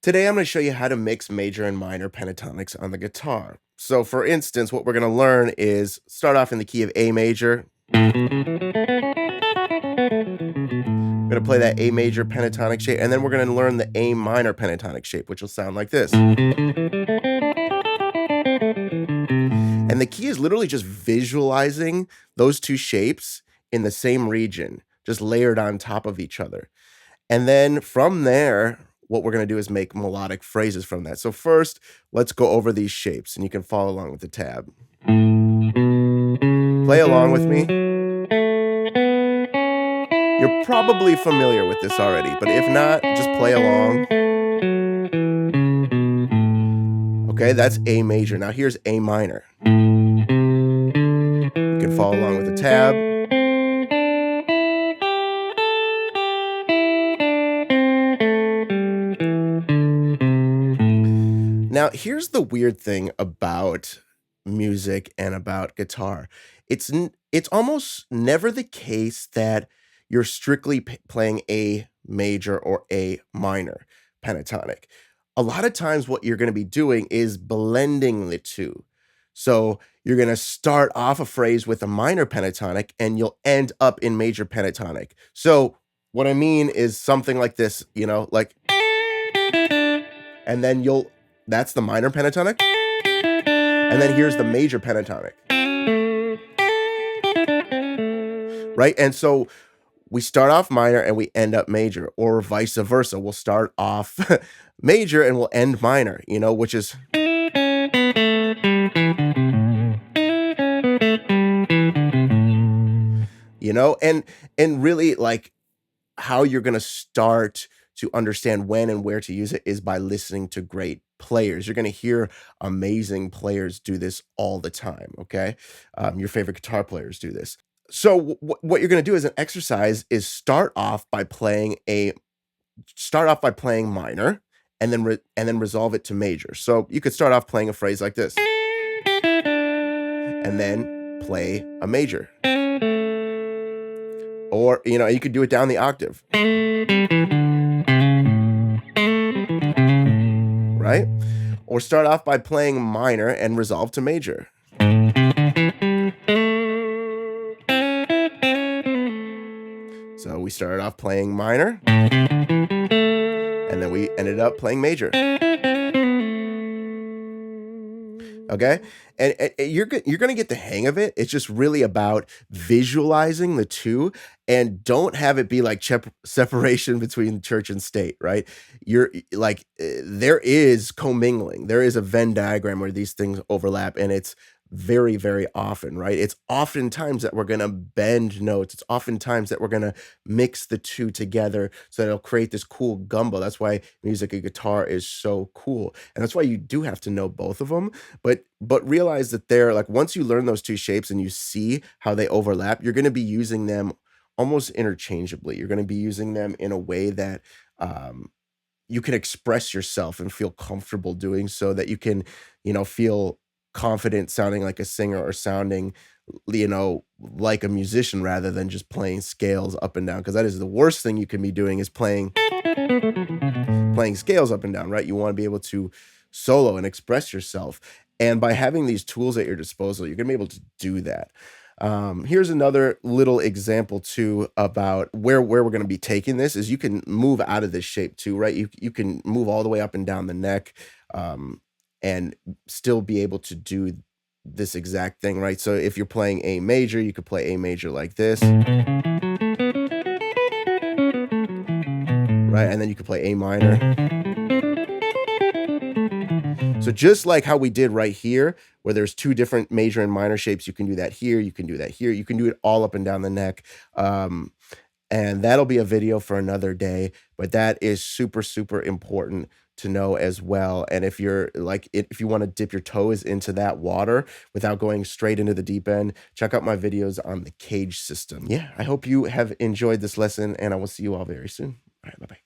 Today, I'm going to show you how to mix major and minor pentatonics on the guitar. So, for instance, what we're going to learn is start off in the key of A major. We're going to play that A major pentatonic shape, and then we're going to learn the A minor pentatonic shape, which will sound like this. And the key is literally just visualizing those two shapes in the same region, just layered on top of each other. And then from there, what we're going to do is make melodic phrases from that. So first, let's go over these shapes, and you can follow along with the tab. Play along with me. You're probably familiar with this already, but if not, just play along. Okay, that's A major. Now here's A minor. You can follow along with the tab. Now, here's the weird thing about music and about guitar. It's almost never the case that you're strictly playing A major or A minor pentatonic. A lot of times what you're gonna be doing is blending the 2. So, you're gonna start off a phrase with a minor pentatonic, and you'll end up in major pentatonic. So, what I mean is something like this, like, and then that's the minor pentatonic, and then here's the major pentatonic, right? And so we start off minor and we end up major, or vice versa. We'll start off major and we'll end minor, which is, and really, like, how you're going to start to understand when and where to use it is by listening to great players. You're going to hear amazing players do this all the time. Okay. Your favorite guitar players do this. So what you're going to do as an exercise is start off by playing minor, and then resolve it to major. So you could start off playing a phrase like this, and then play a major. Or, you could do it down the octave. Right? Or start off by playing minor and resolve to major. So we started off playing minor, and then we ended up playing major. Okay? And you're going to get the hang of it. It's just really about visualizing the 2, and don't have it be like separation between church and state, right? You're like, there is commingling. There is a Venn diagram where these things overlap, and it's very, very often, right? It's oftentimes that we're going to bend notes. It's oftentimes that we're going to mix the 2 together so that it'll create this cool gumbo. That's why music and guitar is so cool. And that's why you do have to know both of them. But realize that they're like, once you learn those 2 shapes and you see how they overlap, you're going to be using them almost interchangeably. You're going to be using them in a way that you can express yourself and feel comfortable doing so, that you can, feel confident sounding like a singer, or sounding, like a musician, rather than just playing scales up and down, because that is the worst thing you can be doing, is playing scales up and down, right? You want to be able to solo and express yourself. And by having these tools at your disposal, you're going to be able to do that. Here's another little example too about where we're going to be taking this. Is you can move out of this shape too, right? You can move all the way up and down the neck, and still be able to do this exact thing, right? So if you're playing A major, you could play A major like this, right? And then you could play A minor. So just like how we did right here, where there's 2 different major and minor shapes, you can do that here, you can do that here, you can do it all up and down the neck. And that'll be a video for another day, but that is super, super important to know as well. And if you're like, if you want to dip your toes into that water without going straight into the deep end, check out my videos on the cage system. Yeah, I hope you have enjoyed this lesson, and I will see you all very soon. All right, bye-bye.